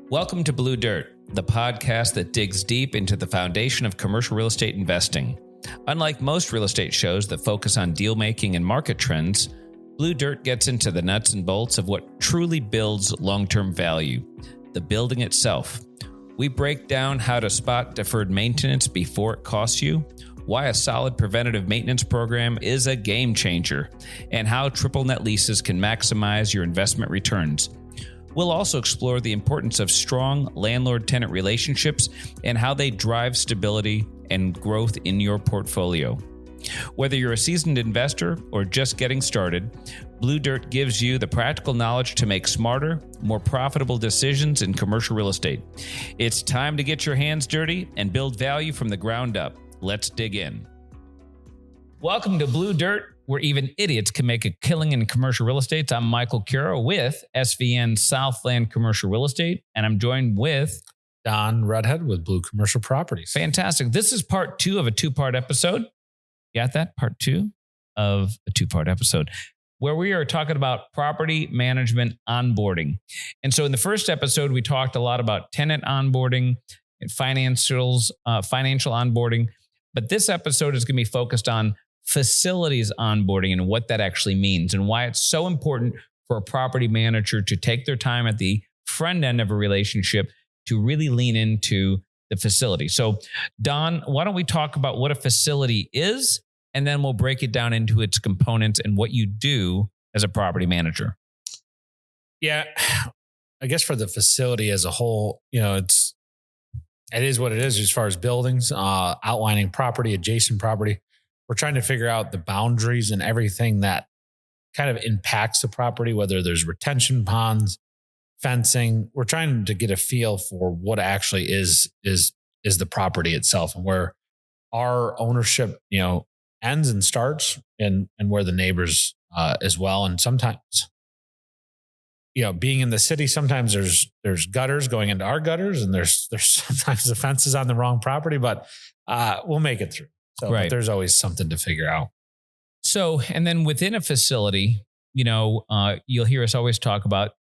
Welcome to Blue Dirt, the podcast that digs deep into the foundation of commercial real estate investing. Unlike most real estate shows that focus on deal making and market trends, Blue Dirt gets into the nuts and bolts of what truly builds long-term value, the building itself. We break down how to spot deferred maintenance before it costs you, why a solid preventative maintenance program is a game changer, and how triple net leases can maximize your investment returns. We'll also explore the importance of strong landlord-tenant relationships and how they drive stability and growth in your portfolio. Whether you're a seasoned investor or just getting started, Blue Dirt gives you the practical knowledge to make smarter, more profitable decisions in commercial real estate. It's time to get your hands dirty and build value from the ground up. Let's dig in. Welcome to Blue Dirt, where even idiots can make a killing in commercial real estate. I'm Michael Cura with SVN Southland Commercial Real Estate, and I'm joined with Don Redhead with Blue Commercial Properties. Fantastic. This is part two of a two-part episode. Got that? Part two of a two-part episode where we are talking about property management onboarding. And so in the first episode, we talked a lot about tenant onboarding and financial onboarding. But this episode is going to be focused on facilities onboarding and what that actually means and why it's so important for a property manager to take their time at the front end of a relationship to really lean into the facility. So, Don, why don't we talk about what a facility is, and then we'll break it down into its components and what you do as a property manager. Yeah, I guess for the facility as a whole, it is what it is as far as buildings, outlining property, adjacent property. We're trying to figure out the boundaries and everything that kind of impacts the property, whether there's retention ponds, fencing. We're trying to get a feel for what actually is the property itself and where our ownership, ends and starts and where the neighbors as well. And sometimes, being in the city, sometimes there's gutters going into our gutters, and there's sometimes the fence is on the wrong property, but we'll make it through. So right. But there's always something to figure out. So, and then within a facility, you'll hear us always talk about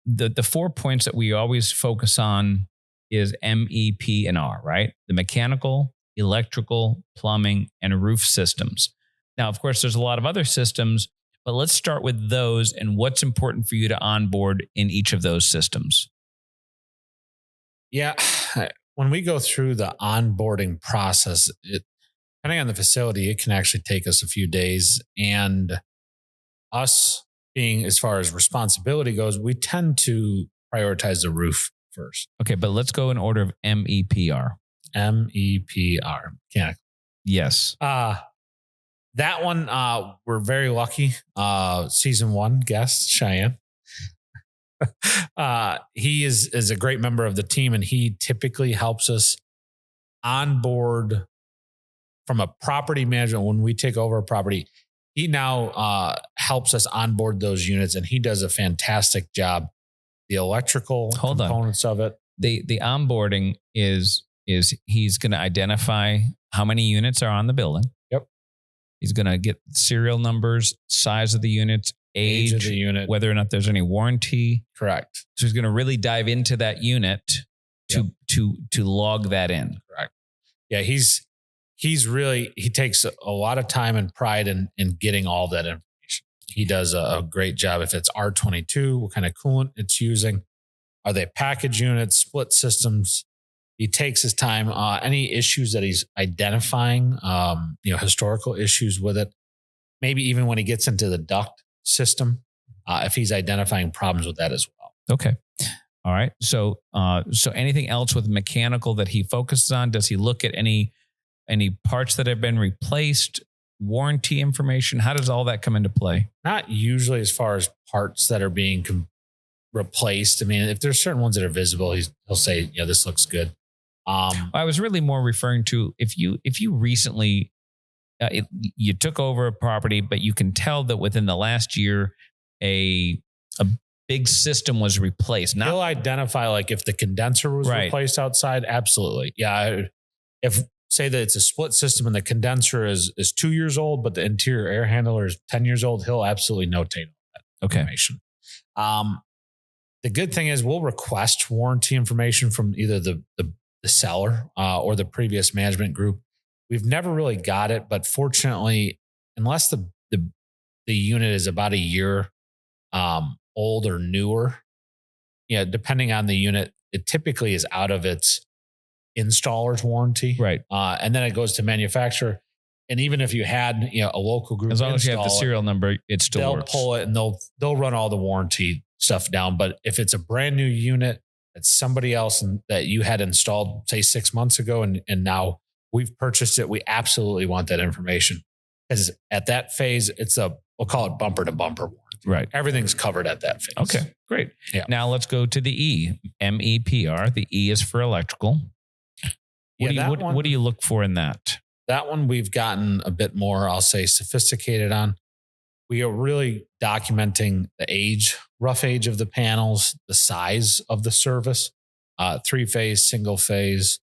the 4 points that we always focus on is MEPR, right? The mechanical, electrical, plumbing, and roof systems. Now, of course, there's a lot of other systems, but let's start with those and what's important for you to onboard in each of those systems. Yeah. When we go through the onboarding process, depending on the facility, it can actually take us a few days. And us being, as far as responsibility goes, we tend to prioritize the roof first. Okay, but let's go in order of MEPR. MEPR. Mechanical. Yes. That one, we're very lucky. Season 1 guest, Cheyenne. He is a great member of the team, and he typically helps us onboard from a property management. When we take over a property, he now helps us onboard those units, and he does a fantastic job. The electrical components of it. The onboarding is he's going to identify how many units are on the building. Yep. He's going to get serial numbers, size of the units, age of the unit, whether or not there's any warranty. Correct. So he's going to really dive into that unit to log that in. Correct. Yeah, he takes a lot of time and pride in getting all that information. He does a great job. If it's R22, what kind of coolant it's using, are they package units, split systems? He takes his time. Any issues that he's identifying, historical issues with it. Maybe even when he gets into the duct system, if he's identifying problems with that as well. Okay. All right. So anything else with mechanical that he focuses on? Does he look at any parts that have been replaced, warranty information? How does all that come into play? Not usually as far as parts that are being replaced. I mean, if there's certain ones that are visible, he'll say, this looks good. I was really more referring to if you recently you took over a property, but you can tell that within the last year a big system was replaced. He'll identify like if the condenser was replaced outside. Absolutely. Yeah. If say that it's a split system and the condenser is 2 years old, but the interior air handler is 10 years old, he'll absolutely notate all that information. The good thing is we'll request warranty information from either the seller or the previous management group. We've never really got it, but fortunately, unless the unit is about a year old or newer, depending on the unit, it typically is out of its installer's warranty. Right. And then it goes to manufacturer. And even if you had, a local group, as long as you have the serial number, it still they'll works. pull it and they'll run all the warranty stuff down. But if it's a brand new unit, it's somebody else that you had installed, say 6 months ago, and now we've purchased it, we absolutely want that information. Because at that phase, we'll call it bumper to bumper warranty. Right. Everything's covered at that phase. Okay, great. Yeah. Now let's go to the E, MEPR. The E is for electrical. What do you look for in that? That one we've gotten a bit more, I'll say, sophisticated on. We are really documenting the rough age of the panels, the size of the service, 3-phase, single phase.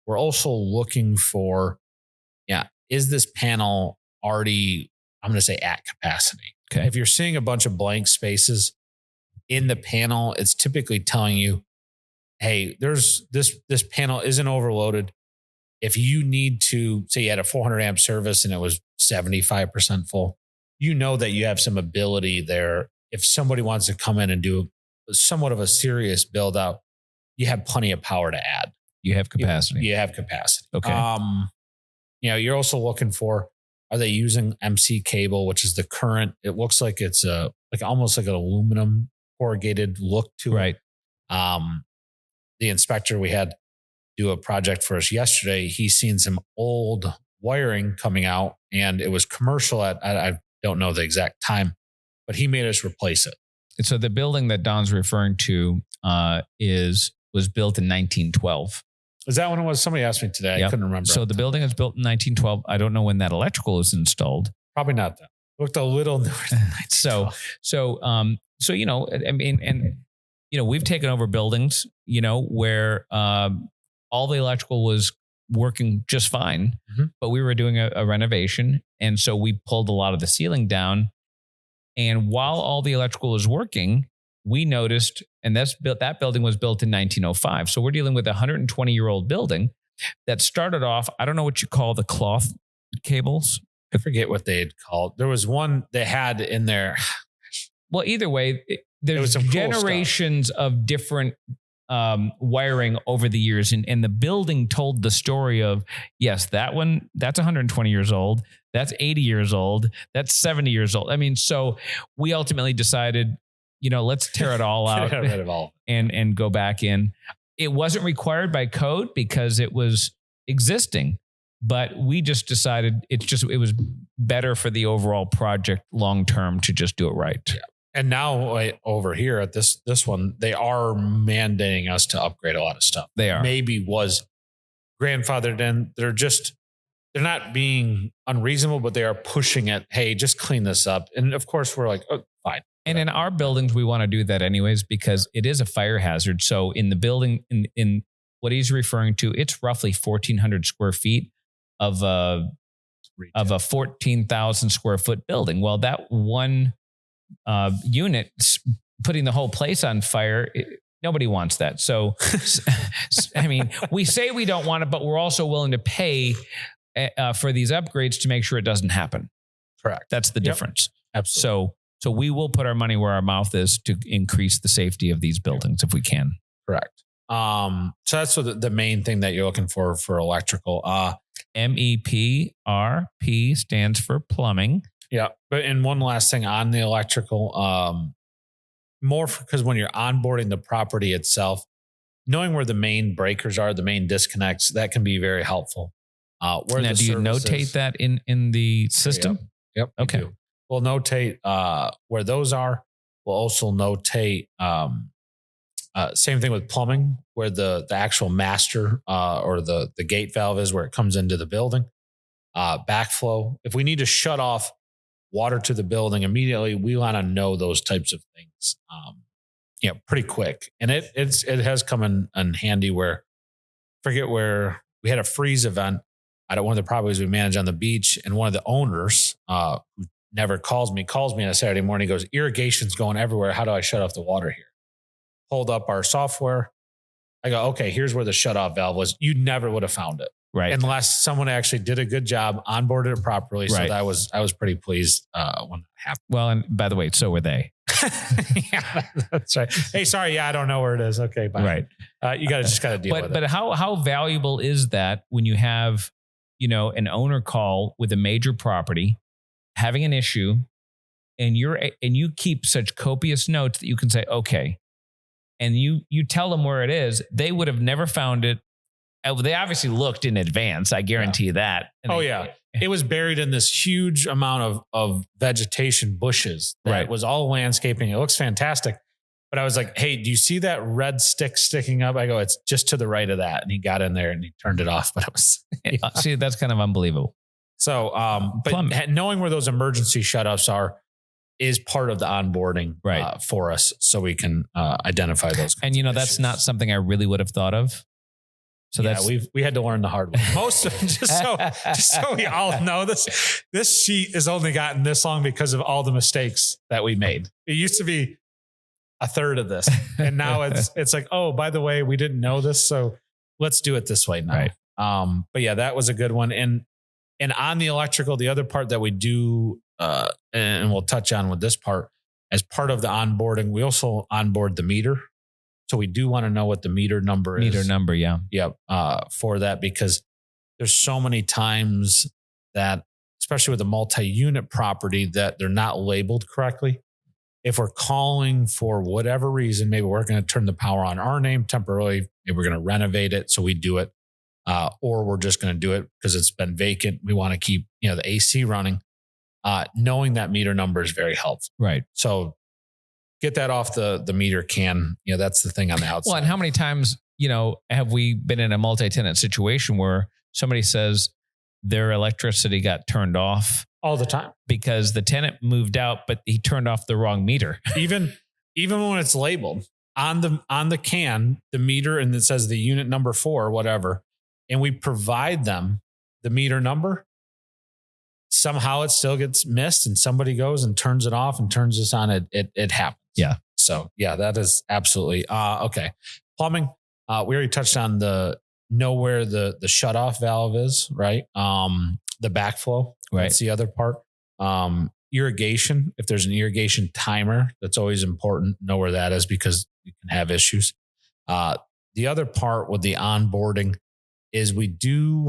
We're also looking for, is this panel already, I'm going to say, at capacity? Okay. If you're seeing a bunch of blank spaces in the panel, it's typically telling you, hey, there's this panel isn't overloaded. If you need to, say you had a 400 amp service and it was 75% full, that you have some ability there. If somebody wants to come in and do somewhat of a serious build out, you have plenty of power to add. You have capacity. You have capacity. Okay. You're also looking for, are they using MC cable, which is the current? It looks like it's almost like an aluminum corrugated look to right. it. The inspector we had do a project for us yesterday. He's seen some old wiring coming out, and it was commercial at, I don't know the exact time, but he made us replace it. So the building that Don's referring to was built in 1912. Is that when it was? Somebody asked me today. Yep. I couldn't remember. So the building is built in 1912. I don't know when that electrical was installed. Probably not that. Looked a little newer than 1912. We've taken over buildings, where all the electrical was working just fine, but we were doing a renovation. And so we pulled a lot of the ceiling down. And while all the electrical was working, we noticed, and that building was built in 1905. So we're dealing with a 120-year-old building that started off, I don't know what you call the cloth cables. I forget what they had called. There was one they had in there. Well, either way, there's generations of different wiring over the years. And the building told the story of, yes, that one, that's 120 years old. That's 80 years old. That's 70 years old. I mean, so we ultimately decided, let's tear it all out and go back in. It wasn't required by code because it was existing, but we just decided it was better for the overall project long-term to just do it right. Yeah. And now over here at this one, they are mandating us to upgrade a lot of stuff. They are. Maybe was grandfathered in. They're not being unreasonable, but they are pushing it. Hey, just clean this up. And of course we're like, oh, fine. And in our buildings, we want to do that anyways, because it is a fire hazard. So in the building, in what he's referring to, it's roughly 1,400 square feet of a 14,000 square foot building. Well, that one unit putting the whole place on fire, nobody wants that. So, I mean, we say we don't want it, but we're also willing to pay for these upgrades to make sure it doesn't happen. Correct. That's the difference. Absolutely. So we will put our money where our mouth is to increase the safety of these buildings if we can. Correct. So that's what the main thing that you're looking for electrical. MEPR, P stands for plumbing. Yeah. But and one last thing on the electrical, because when you're onboarding the property itself, knowing where the main breakers are, the main disconnects, that can be very helpful. Now, do you notate that in the system? Yep. Okay. We'll notate where those are. We'll also notate same thing with plumbing, where the actual master or the gate valve is, where it comes into the building. Backflow. If we need to shut off water to the building immediately, we want to know those types of things, pretty quick. And it has come in handy where, forget where we had a freeze event at one of the properties we manage on the beach, and one of the owners who never calls me on a Saturday morning, goes, irrigation's going everywhere. How do I shut off the water here? pulled up our software. I go, okay, here's where the shutoff valve was. You never would have found it. Right. Unless someone actually did a good job, onboarded it properly. So I was pretty pleased when that happened. Well, and by the way, so were they. Yeah, that's right. Hey, sorry. Yeah, I don't know where it is. Okay, bye. Right. You just got to deal with it. But how valuable is that when you have, an owner call with a major property having an issue, and you keep such copious notes that you can say, okay, and you tell them where it is. They would have never found it. They obviously looked in advance. I guarantee that. And it was buried in this huge amount of vegetation, bushes. That was all landscaping. It looks fantastic. But I was like, hey, do you see that red stick sticking up? I go, it's just to the right of that. And he got in there and he turned it off. But it was see, that's kind of unbelievable. So, but knowing where those emergency shutoffs are is part of the onboarding for us, so we can identify those. And that's not something I really would have thought of. So we had to learn the hard way. Most of just so we all know this sheet has only gotten this long because of all the mistakes that we made. It used to be a third of this, and now it's like, oh, by the way, we didn't know this, so let's do it this way now. Right. But yeah, that was a good one. And on the electrical, the other part that we do, and we'll touch on with this part, as part of the onboarding, we also onboard the meter. So we do want to know what the meter number is. Meter number, yeah. Yep. For that, because there's so many times that, especially with a multi-unit property, that they're not labeled correctly. If we're calling for whatever reason, maybe we're going to turn the power on our name temporarily, maybe we're going to renovate it, so we do it. Or we're just going to do it because it's been vacant. We want to keep, the AC running. Knowing that meter number is very helpful. Right. So get that off the meter can. That's the thing on the outside. Well, and how many times, have we been in a multi-tenant situation where somebody says their electricity got turned off? All the time. Because the tenant moved out, but he turned off the wrong meter. Even when it's labeled on the can, the meter, and it says the unit number 4 or whatever, and we provide them the meter number, somehow it still gets missed and somebody goes and turns it off and turns this on. It happens. Yeah. So yeah, that is absolutely okay. Plumbing. We already touched on know where the shutoff valve is, right? The backflow. Right. That's the other part. Irrigation. If there's an irrigation timer, that's always important. Know where that is because you can have issues. The other part with the onboarding is we do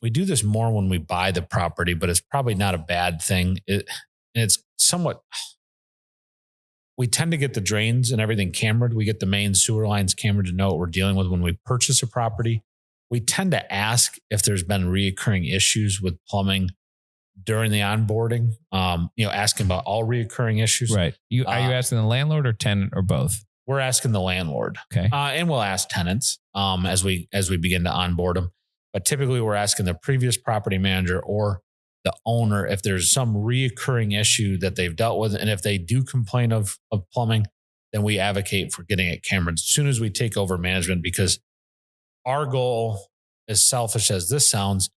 this more when we buy the property, but it's probably not a bad thing. It's somewhat, we tend to get the drains and everything cambered. We get the main sewer lines cambered to know what we're dealing with when we purchase a property. We tend to ask if there's been reoccurring issues with plumbing during the onboarding, asking about all reoccurring issues. Right. Are you asking the landlord or tenant or both? We're asking the landlord. Okay. And we'll ask tenants as we begin to onboard them. But typically we're asking the previous property manager or the owner if there's some reoccurring issue that they've dealt with. And if they do complain of plumbing, then we advocate for getting it cambered as soon as we take over management, because our goal, as selfish as this sounds,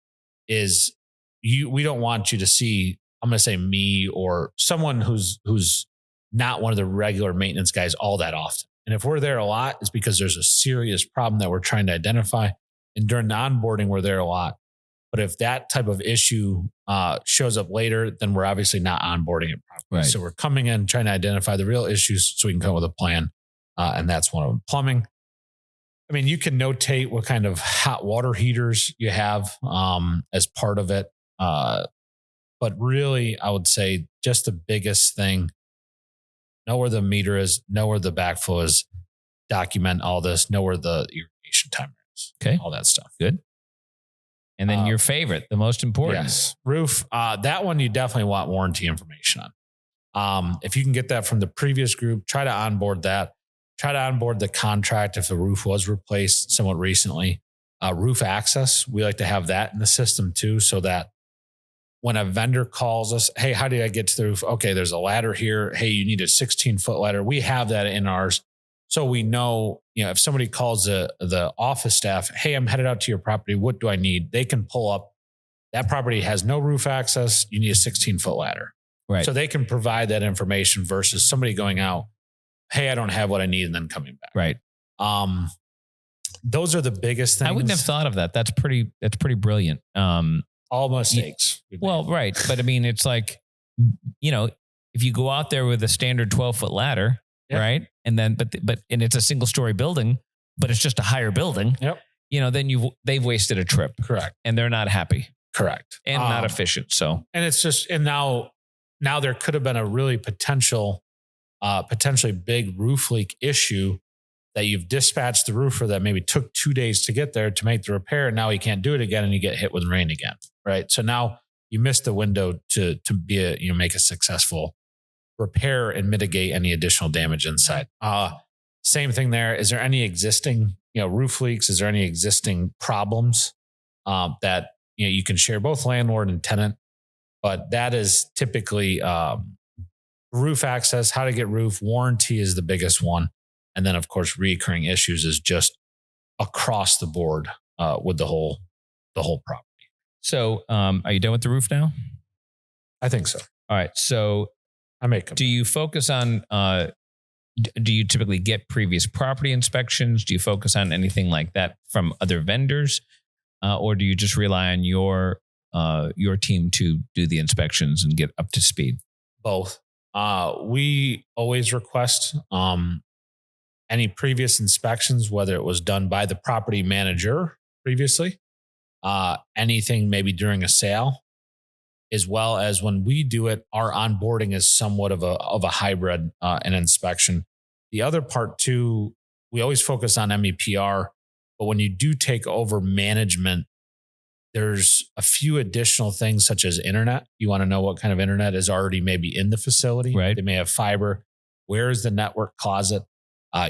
is we don't want you to see, I'm going to say me or someone who's not one of the regular maintenance guys all that often. And if we're there a lot, it's because there's a serious problem that we're trying to identify. And during the onboarding, we're there a lot. But if that type of issue shows up later, then we're obviously not onboarding it properly. Right. So we're coming in, trying to identify the real issues so we can come up with a plan. And that's one of them. Plumbing. I mean, you can notate what kind of hot water heaters you have as part of it. But really, I would say just the biggest thing, know where the meter is, know where the backflow is, document all this, know where the irrigation timer is. Okay. All that stuff. Good. And then your favorite, the most important. Yes. Roof. That one you definitely want warranty information on. If you can get that from the previous group, try to onboard that. Try to onboard the contract if the roof was replaced somewhat recently. Roof access. We like to have that in the system too, so that when a vendor calls us, hey, how did I get to the roof? Okay, there's a ladder here. Hey, you need a 16-foot ladder. We have that in ours. So we know, if somebody calls the office staff, hey, I'm headed out to your property. What do I need? They can pull up. That property has no roof access. You need a 16-foot ladder. Right. So they can provide that information versus somebody going out hey, I don't have what I need, and then coming back. Right. Those are the biggest things. I wouldn't have thought of that. That's pretty brilliant. All mistakes. Well, right. But I mean, it's like, if you go out there with a standard 12-foot ladder, right? And then, and it's a single story building, but it's just a higher building. Yep. Then they've wasted a trip. Correct. And they're not happy. Correct. And not efficient. So, and it's just, and now there could have been a really potentially big roof leak issue that you've dispatched the roofer that maybe took 2 days to get there to make the repair. And now he can't do it again. And you get hit with rain again. Right. So now you missed the window to make a successful repair and mitigate any additional damage inside. Same thing there. Is there any existing, roof leaks? Is there any existing problems that, you can share both landlord and tenant, but that is typically roof access, how to get roof, warranty is the biggest one. And then of course, recurring issues is just across the board with the whole property. So are you done with the roof now? I think so. All right. So do you focus on, do you typically get previous property inspections? Do you focus on anything like that from other vendors? Or do you just rely on your team to do the inspections and get up to speed? Both. We always request any previous inspections, whether it was done by the property manager previously, anything maybe during a sale, as well as when we do it, our onboarding is somewhat of a hybrid an inspection. The other part too, we always focus on MEPR, but when you do take over management, there's a few additional things such as internet. You want to know what kind of internet is already maybe in the facility. Right. They may have fiber. Where is the network closet?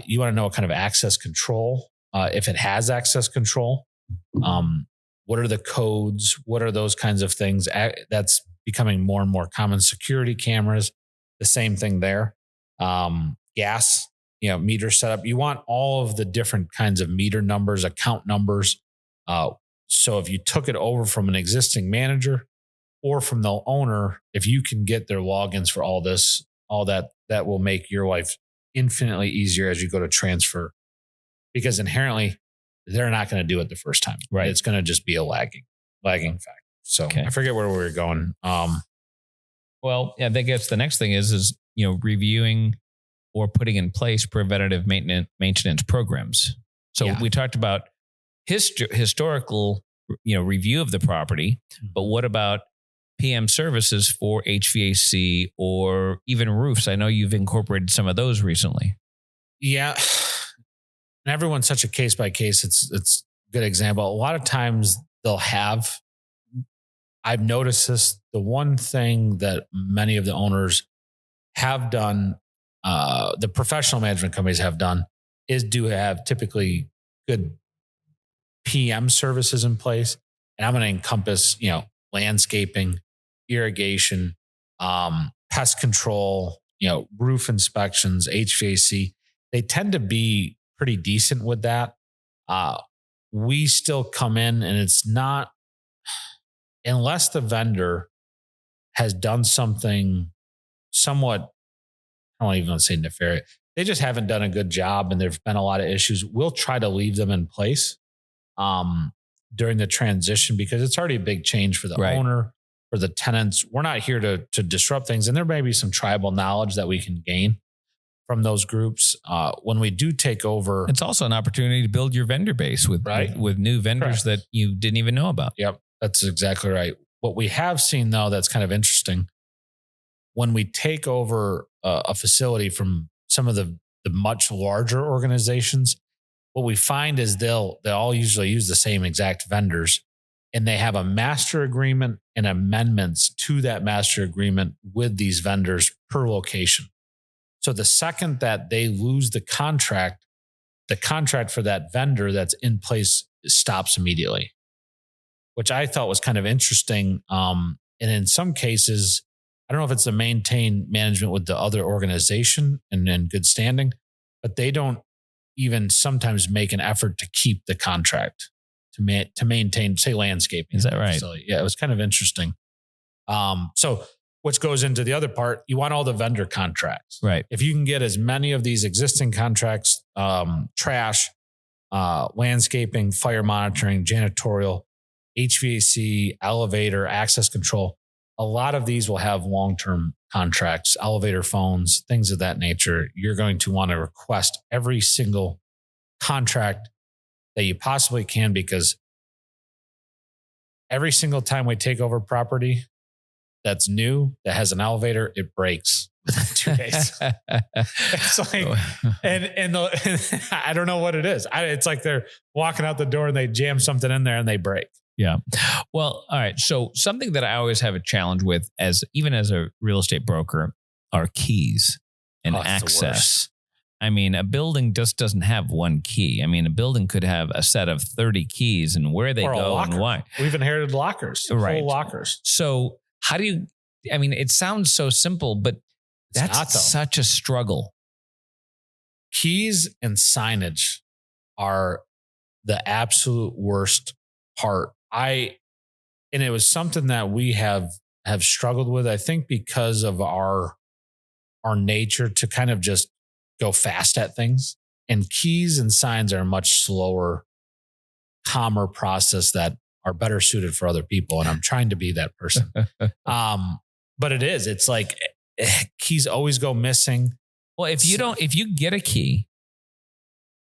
You want to know what kind of access control, if it has access control. What are the codes? What are those kinds of things? That's becoming more and more common. Security cameras, the same thing there. Gas, meter setup. You want all of the different kinds of meter numbers, account numbers. So if you took it over from an existing manager or from the owner, if you can get their logins for all that will make your life infinitely easier as you go to transfer, because inherently they're not going to do it the first time. Right. It's going to just be a lagging factor. So I forget where we were going. Well, I think that's the next thing is reviewing or putting in place preventative maintenance programs. So we talked about historical, review of the property, but what about PM services for HVAC or even roofs? I know you've incorporated some of those recently. Yeah. And everyone's such a case by case. It's a good example. A lot of times I've noticed this. The one thing that many of the owners have done, the professional management companies have done, is do have typically good PM services in place. And I'm going to encompass, landscaping, irrigation, pest control, roof inspections, HVAC. They tend to be pretty decent with that. We still come in and it's not, unless the vendor has done something somewhat, I don't even want to say nefarious. They just haven't done a good job and there've been a lot of issues. We'll try to leave them in place during the transition because it's already a big change for the owner, for the tenants. We're not here to disrupt things. And there may be some tribal knowledge that we can gain from those groups. When we do take over, it's also an opportunity to build your vendor base with new vendors that you didn't even know about. Yep. That's exactly right. What we have seen though, that's kind of interesting. When we take over a facility from some of the much larger organizations, what we find is they'll all usually use the same exact vendors, and they have a master agreement and amendments to that master agreement with these vendors per location. So the second that they lose the contract for that vendor that's in place stops immediately, which I thought was kind of interesting. And in some cases, I don't know if it's to maintain management with the other organization and in good standing, but they don't even sometimes make an effort to keep the contract to maintain, say, landscaping. Is that right? Yeah, it was kind of interesting. So which goes into the other part. You want all the vendor contracts, Right. If you can get as many of these existing contracts, trash, landscaping, fire monitoring, janitorial, HVAC, elevator, access control, a lot of these will have long-term contracts, elevator phones, things of that nature. You're going to want to request every single contract that you possibly can, because every single time we take over property that's new, that has an elevator, it breaks within 2 days. It's like, and I don't know what it is. It's like they're walking out the door and they jam something in there and they break. Yeah. Well, all right. So something that I always have a challenge with, even as a real estate broker, are keys and access. I mean, a building just doesn't have one key. I mean, a building could have a set of 30 keys, and where they go and why. We've inherited lockers, right? Full lockers. So how do you, I mean, it sounds so simple, but that's such a struggle. Keys and signage are the absolute worst part. And it was something that we have struggled with, I think, because of our nature to kind of just go fast at things. And keys and signs are a much slower, calmer process that are better suited for other people. And I'm trying to be that person. But it's like keys always go missing. Well, if you get a key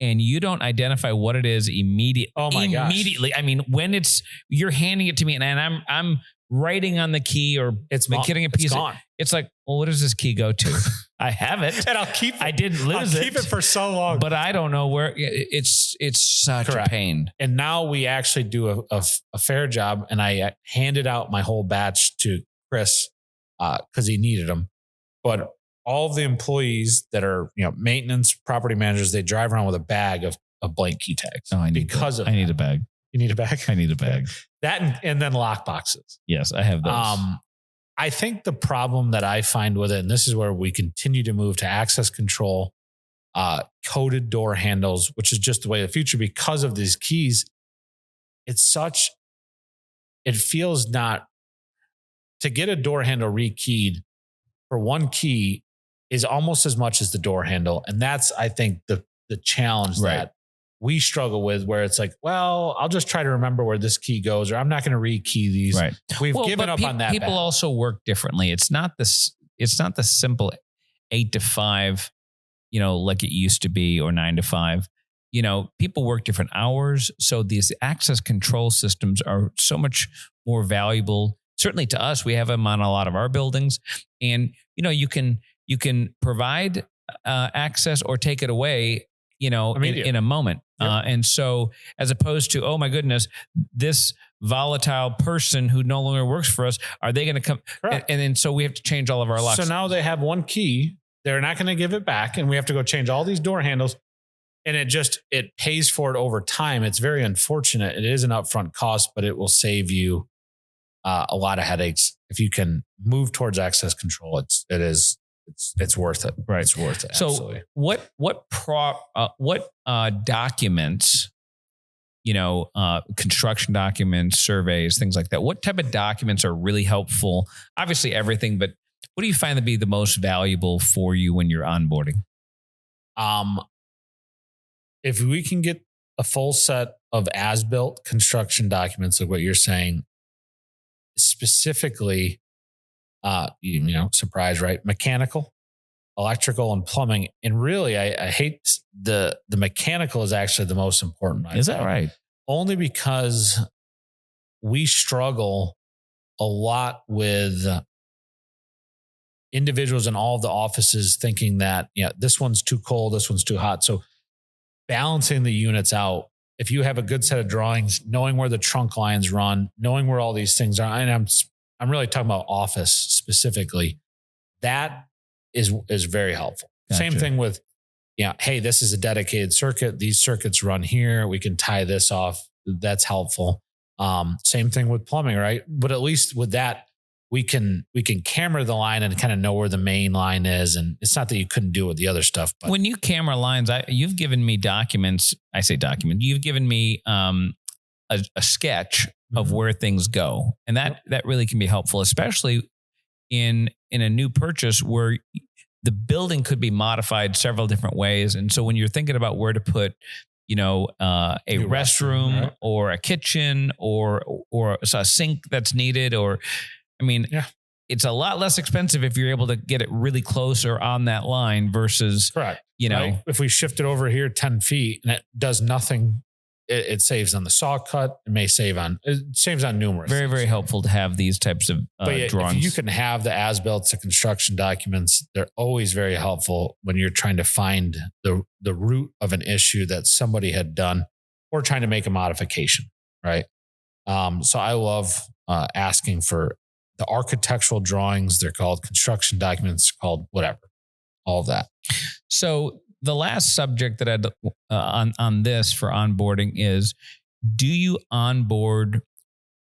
and you don't identify what it is immediately, I mean, when you're handing it to me and I'm writing on the key or getting a piece gone. It's like, well, what does this key go to? I have it and I'll keep it. I didn't lose it. I'll keep it for so long, but I don't know where it's such a pain. And now we actually do a fair job. And I handed out my whole batch to Chris because he needed them. But all of the employees that are, maintenance, property managers, they drive around with a bag of blank key tags. Oh, I need a bag. You need a bag? I need a bag. That and then lock boxes. Yes, I have those. I think the problem that I find with it, and this is where we continue to move to access control, coded door handles, which is just the way of the future because of these keys. It feels not to get a door handle rekeyed for one key is almost as much as the door handle. And that's, I think, the challenge that we struggle with, where it's like, well, I'll just try to remember where this key goes, or I'm not going to rekey these. Right. We've given up on that. People also work differently. It's not the simple 8 to 5, like it used to be, or 9 to 5. People work different hours. So these access control systems are so much more valuable. Certainly to us, we have them on a lot of our buildings, and you can provide access or take it away, in a moment. Yep. And so, as opposed to, oh my goodness, this volatile person who no longer works for us, are they going to come? And then so we have to change all of our locks. So now they have one key. They're not going to give it back, and we have to go change all these door handles. And it pays for it over time. It's very unfortunate. It is an upfront cost, but it will save you a lot of headaches if you can move towards access control. It's worth it. Right. It's worth it. So absolutely. what documents, construction documents, surveys, things like that, what type of documents are really helpful? Obviously everything, but what do you find to be the most valuable for you when you're onboarding? If we can get a full set of as-built construction documents, like what you're saying, specifically, surprise, right? Mechanical, electrical, and plumbing. And really, I hate the mechanical is actually the most important. Is that right? Only because we struggle a lot with individuals in all of the offices thinking that, this one's too cold, this one's too hot. So balancing the units out, if you have a good set of drawings, knowing where the trunk lines run, knowing where all these things are, and I'm really talking about office specifically, that is very helpful. Gotcha. Same thing with, hey, this is a dedicated circuit. These circuits run here. We can tie this off. That's helpful. Same thing with plumbing, right? But at least with that, we can camera the line and kind of know where the main line is. And it's not that you couldn't do it with the other stuff. But when you camera lines, you've given me documents. I say document. You've given me a sketch of where things go, and that really can be helpful, especially in a new purchase where the building could be modified several different ways. And so when you're thinking about where to put, a New restroom, right? or a kitchen or a sink that's needed, it's a lot less expensive if you're able to get it really close or on that line versus, correct. Right? If we shift it over here 10 feet and it does nothing, it saves on the saw cut. It saves on numerous. Very, very helpful to have these types of drawings. If you can have the as-built to construction documents, they're always very helpful when you're trying to find the root of an issue that somebody had done or trying to make a modification, right? So I love asking for the architectural drawings. They're called construction documents, called whatever, all of that. So the last subject that I'd on this for onboarding is, do you onboard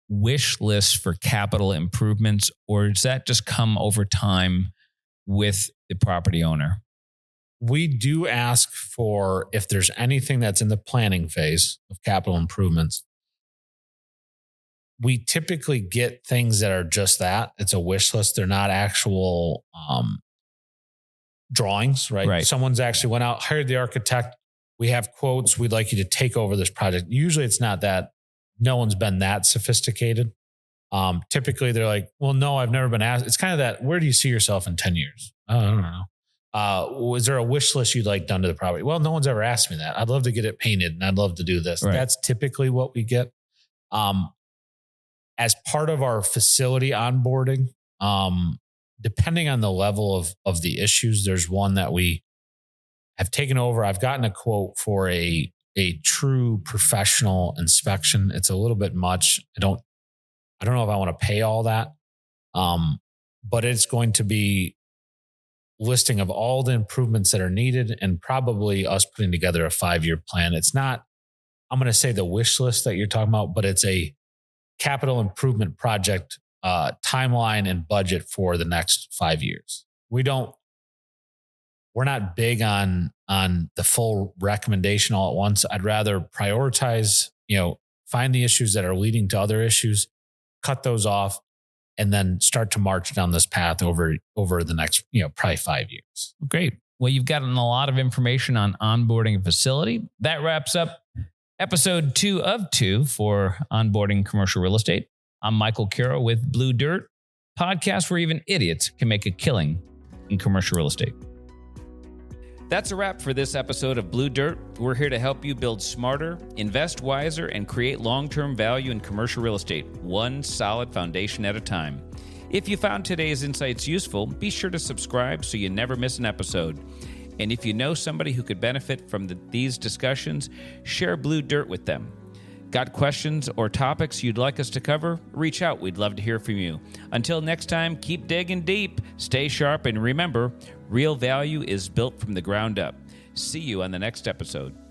wish lists for capital improvements, or does that just come over time with the property owner? We do ask for, if there's anything that's in the planning phase of capital improvements, we typically get things that are just that. It's a wish list. They're not actual drawings, right? Someone's actually went out, hired the architect. We have quotes. We'd like you to take over this project. Usually it's not that. No one's been that sophisticated. Typically they're like, well, no, I've never been asked. It's kind of that, where do you see yourself in 10 years? I don't know. Was there a wish list you'd like done to the property? Well, no one's ever asked me that. I'd love to get it painted and I'd love to do this. Right. That's typically what we get. As part of our facility onboarding, depending on the level of the issues, there's one that we have taken over. I've gotten a quote for a true professional inspection. It's a little bit much. I don't know if I want to pay all that. But it's going to be listing of all the improvements that are needed and probably us putting together a 5-year plan. It's not, I'm going to say the wish list that you're talking about, but it's a capital improvement project timeline and budget for the next 5 years. We're not big on the full recommendation all at once. I'd rather prioritize, find the issues that are leading to other issues, cut those off, and then start to march down this path over the next, probably 5 years. Great. Well, you've gotten a lot of information on onboarding a facility. That wraps up episode 2 of 2 for onboarding commercial real estate. I'm Michael Caro with Blue Dirt, podcast where even idiots can make a killing in commercial real estate. That's a wrap for this episode of Blue Dirt. We're here to help you build smarter, invest wiser, and create long-term value in commercial real estate, one solid foundation at a time. If you found today's insights useful, be sure to subscribe so you never miss an episode. And if you know somebody who could benefit from these discussions, share Blue Dirt with them. Got questions or topics you'd like us to cover? Reach out. We'd love to hear from you. Until next time, keep digging deep, stay sharp, and remember, real value is built from the ground up. See you on the next episode.